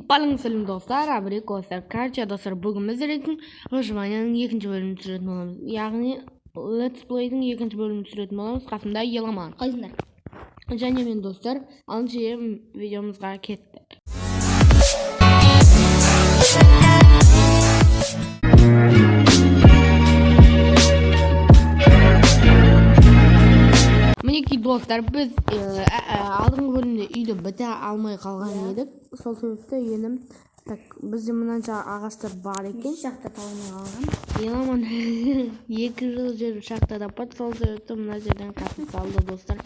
Balın selam dostlar, abrik dostlar. Karşıya dostlar, bugün bizlerin Rojvanyanın ikinci bölümünü sürетін olamız. Yani Let's Play'дің ikinci bölümünü sürетін olamız. Қасымда Еламан. Қайсыңдар? Және мен достар, алыншы видеомызға кетті. Мінекей достар, біз алдыңғы бөлімде үйді біте алмай қалған едік. Сол себепті енім бізде мынанша ағаштар бар екен. Шахта талмай қалған. Еламан 2 жыл жер шахта таппады. Сол себепті мына жерден қазып салды достар.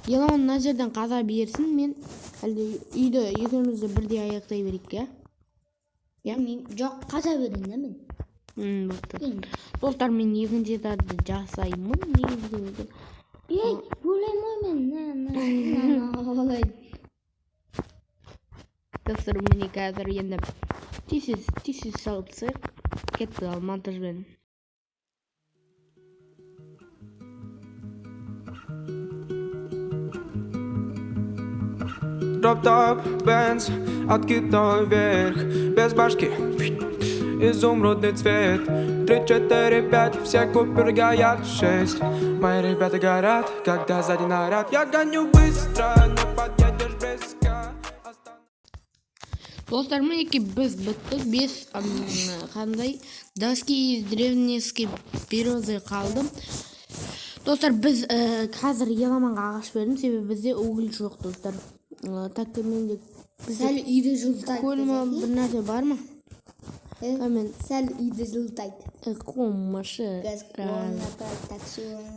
Еламан мына жерден қаза берсін, мен әлде үйді екеумізді бірдей аяқтай берейік, Мен жоқ, қаза берейін да мен. Достар, мен екінші этажды жасаймын. Ойлаймын мен. Достар, міне қазір енді тез салып тастайық. Кетті ал монтажбен. Топ-топ, Benz, откидной вверх, без башки, изумрудный цвет. 3, 4, 5, все купюры горят. 6, мои ребята горят, когда сзади наряд. Я гоню быстро, не подъедешь близко. Достар, мінекей біз біттік. 5 қандай доски из древнейской березы қалды. Достар, біз қазір Еламанға ағаш бердім, себебі бізде уголь жоқ достар. Так менде Сәл үйді жылтайды. көліме бір нәрсе бар ма? Сәл үйді жылтайды. Қомашы. Так,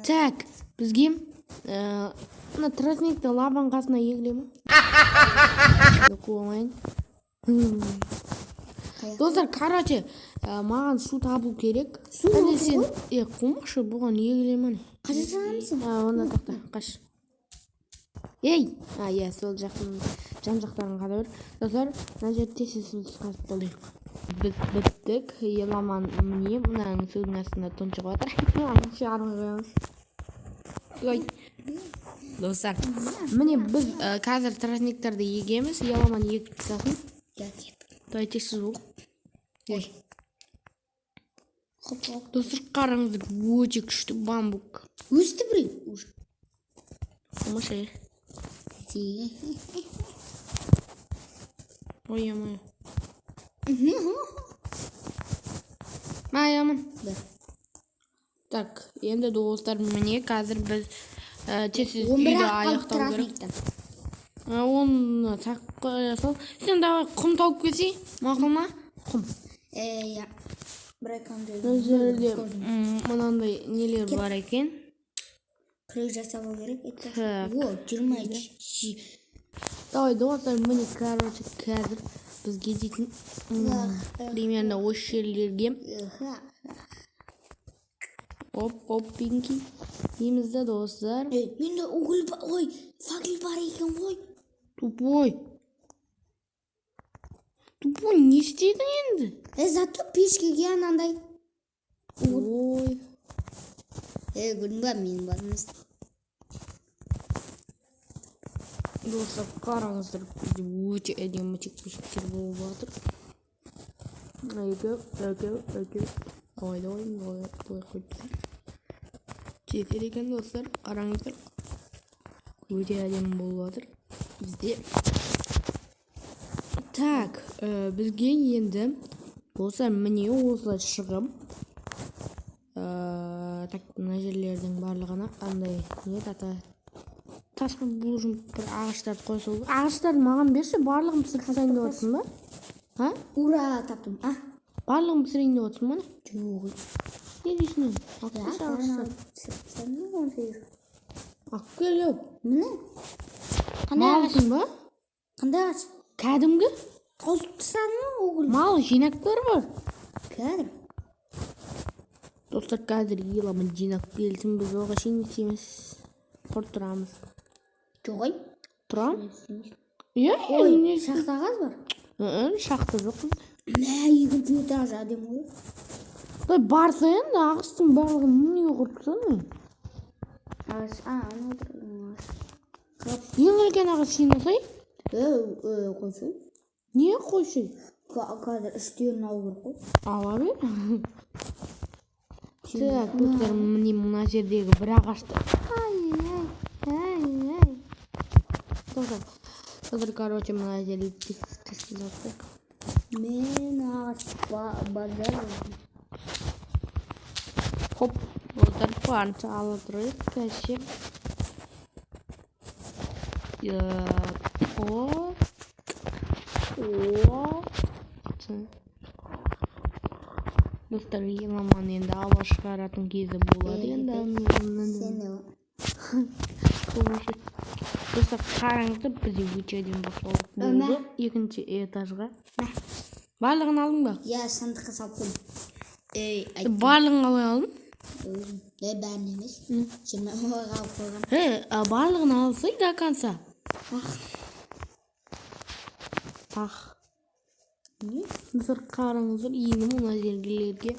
Так, бізге мына тростникті лабаның қасына егіле ма? Қуамайын. Достар, короче, маған су табу керек. Әлде сен қумашы бұған егіле ма? Қаша жағамысың? Онда тоқта, қаш. Ей! Сол жақтың жан-жақтарын қада бер. Достар, мына жерде тез қазып болайық. Біз біттік. Еламан міне мынаның судың астында тұншығып отыр. Шығармай қоямыз. Ой. Достар, міне біз қазір тростниктерді егеміз. Еламан егіп тастасын. Давай тез бол. Ой. Достар, қараңыздар, өте күшті бамбук. Өсті бірей? Қомашы. Ой-ой-ой. Майамын. Так, енді достар, міне қазір біз тез үйді аяқтау керек. Оны таққа жасал. Сен давай құм тауып келсей, мақұл ма? Құм. Бұл жерде мынандай нелер бар екен. Крыш жасабу керек. Так. О, 23. Давай, достар, міне короче қазір бізге дейтін примерно осы жерлерге оп-оп-пинки дейміз да достар. Менде уголь бар, ой, факел бар екен ғой. Тупой, не істедің енді? Зато пешкеге анандай. Ой. Көрдің ба, мен бармыз. Достар, қараңыздар, бізде өте әдемі текпешіктер болып жатыр. Әйке. Давай, бұлай қойып. Жетер екен достар, қараңыздар. Өте әдемі болып жатыр бізде. Так, бізге енді достар, міне осылай шығып. Так, мына жерлердің барлығына андай не тас бұлжым бір ағаштарды қойса. Ағаштарды маған берші, барлығын пісірейін деп отырсың ба? Ура, таптым. Барлығын пісірейін деп отырсың ба? Жоқ. Не дейсің? Ақкел өп. Міне? Малсың ба? Қандай ағаш? Кәдімгі? Қосып тастадың ба уголь? Мал жинақтар бар. Кәдім. Достар, қазір Еламан жинақ келсін, біз оға шейін істейміз. Құр тұрамыз. Жоғай? Тұрам? Ой, шақта қаз бар? Шақта жоқ. Екінші этаж әдем ғой. Барса енді ағаштың барлығын неге құртсын? Ағаш, ана отырған ағаш. Ең үлкен ағаш жинасай? Қойсын. Niye koşuyor? Kadar istiyorsun olur koy. Ала бер. Так, достар, мына жердегі бір ағашты. Ай. Достар, короче, мына жерді тесіп жатсақ. Men ağaç bazar. Хоп, достар, парça ала тұрайық. Кәшек. Достар, еламан енді ала шығаратын кезі болады енді. Достар, қараңыздар, бізде өтеден басталып болды. Екінші этажға. Барлығын алдың ба? Ya sandıkқа салып қойдым. Барлығын қалай алдың? Бәрін емес. 20 алып қойған. Барлығын алсай до конца. Достар, қараңыздар, енді мына жерлерге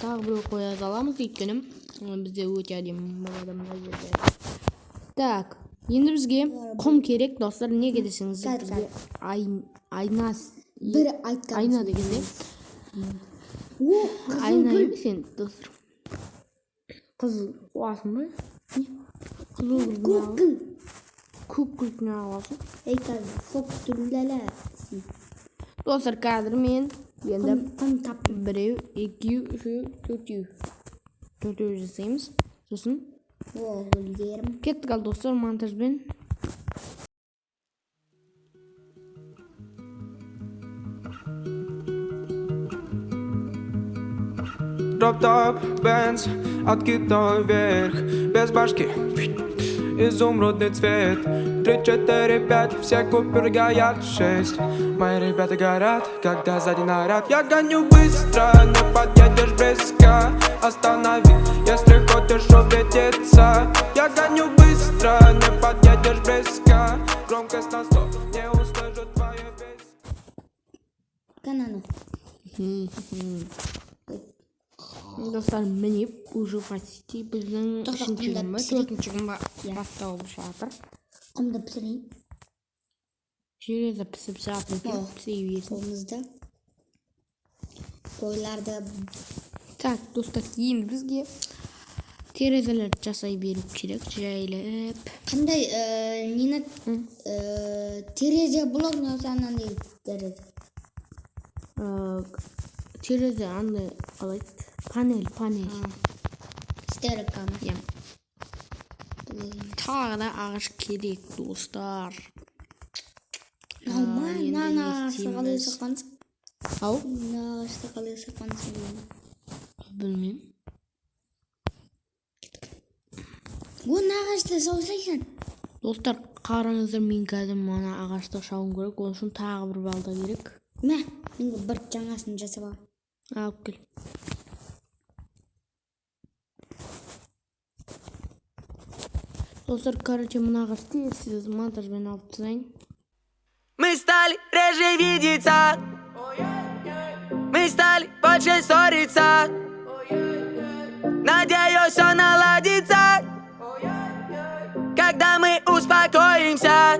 тағы бір қоя саламыз, өйткені бізде өте әдемі болады мына жерде. Так, енді бізге құм керек, достар. Неге десеңіз, бізге айна дегенде. Айна емес енді, достар. Қызыл қуасың ба? Қызыл көк күлкіне аласың. Қазір соқ түрләлі. Достар, қазір мен енді Қым таптым. біреу, екеу, үшеу, төртеу жасаймыз. Сосын Гүлдерім. кеттік ал достар монтажбен. Drop top, Benz, откидной вверх, без башки, изумрудный цвет. 3, 4, 5, все Купер Гаят 6. Мои ребята горят, когда сзади наряд. Я гоню быстро, не подъедешь близко. Останови, если хочешь увидеться. Я гоню быстро, не подъедешь близко. Громкость на 100, не услышу твою песню. Кананы. Достар, міне уже почти біздің үшінші күн ба, төртінші күн ба басталып жатыр. Құмды пісірейін. Железі пісіп жатыр екен, пісе берсін. Қолымызды. Қойларды. Так, достар, енді бізге терезелерді жасай беру керек, жайлап. Қандай нені терезе блок носанан дейді терезе. Терезе андай қалайды? Панель. Стереканы. Тағы да ағаш керек, достар. Нағашты қалай саққансың? Ау? Нағашты қалай саққансың? Білмеймін. Нағашты саусайсың? Достар, қараңыздар, мен қазір мана ағашты шауым керек, оның үшін тағы бір балда керек. Мен бір жаңасын жасап ал. Алып кел. Достар, короче, мына ағашты сіз монтажбен алып тастайын. Мы стали реже видеться. Мы стали больше ссориться. Надеюсь, все наладится, когда мы успокоимся.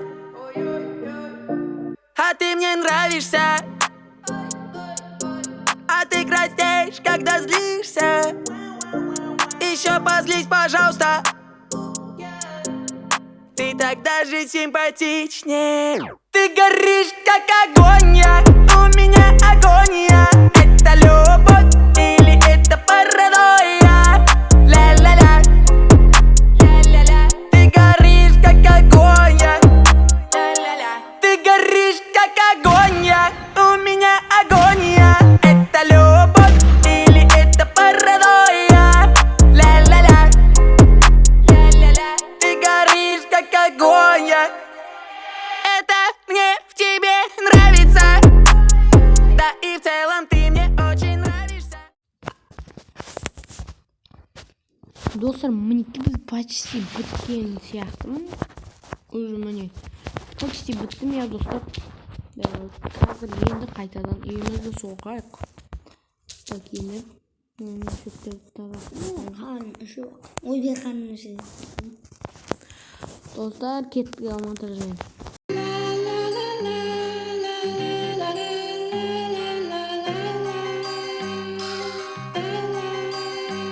А ты мне нравишься. А ты краснеешь, когда злишься. Еще позлись, пожалуйста. Ты так даже симпатичнее. Ты горишь, как огонь, у меня агония. Это любовь или это паранойя? Ля-ля-ля, ля-ля-ля. Ты горишь, как огонь, ля-ля-ля. Ты горишь, как огонь, у меня агония. Это любовь или это паранойя? Ля-ля-ля, ля-ля-ля. Ты горишь, как огонь. Это мне в тебе нравится. Да и в целом ты мне очень нравишься. Достар, мінекей біз почти біткен сияқтымын. Уже міне почти біттім я, достар. Қазір енді қайтадан үйімізді соғайық. Так, енді шөптерді табақ. Қан ұшы. Ойбай қанын ұшы. Dostlar, kettik montajdan.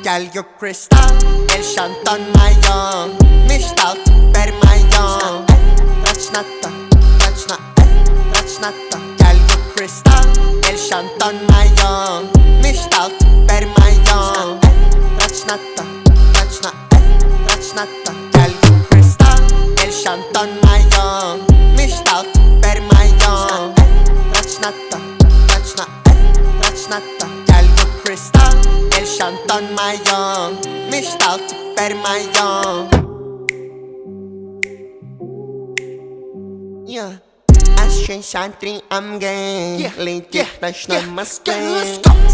Gel gök kristal, el şanton mayon. Mistal bermayon. Rachnata, rachnata. Gel gök kristal, el şanton mayon. Mistal bermayon. Rachnata, rachnata. Gel gök kristal, el şanton mayon. Mistal bermayon. Rachnata, rachnata. Gel gök kristal, el şanton mayon. Mistal bermayon. Yeah. Action Shantri, I'm gay. Lady Flash, no Moskva.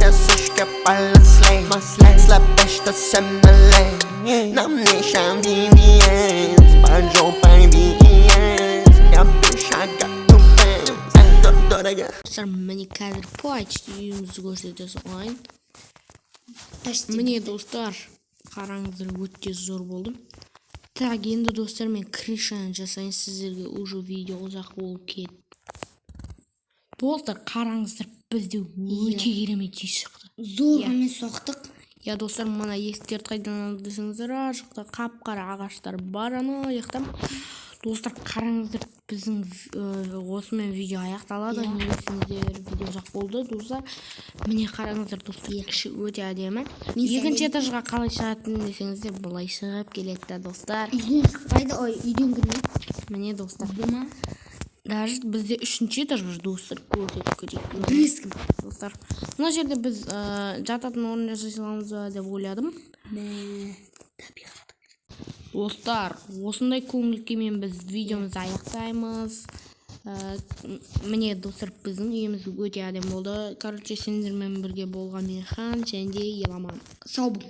Sensuška palaslay. Slapešta semnalay. Nam nişan VVS. Banjo by VES. Yapışaga tupens. Doraga. Dostlar, mine қазір почти үйімізді көрсетесіз ойын. Міне достар, қараңыздар, өте зор болдым. Так, енді достар, мен крышаны жасайын, сіздерге уже видео ұзақ болып кетті. Достар, қараңыздар, бізде өте керемет үй шықты. Зор емес соқтық. Я достар, мына есіктерді қайдан алды десеңіздер, ар жақта қап-қара ағаштар бар, ана аяқтан. Достар, қараңыздар, біздің осымен видео аяқталады. Не десеңіздер, видео ұзақ болды, достар. Міне қараңыздар, достар, іші өте әдемі. Екінші этажға қалай шығатынын десеңіздер, былай шығып келеді, достар. Үйден шықпайды, ой, үйден кірмейді. Міне достар, даже бізде үшінші этаж бар, достар, көрсетіп кетейік. Білесің. Достар, мына жерде біз жататын орын жасай саламыз деп ойладым. Достар, осындай көңіл күймен біз видеомызды аяқтаймыз. Міне достар, біздің үйіміз өте әдемі болды. Короче, сендермен бірге болған мен Хан, және де Еламан. Сау бол.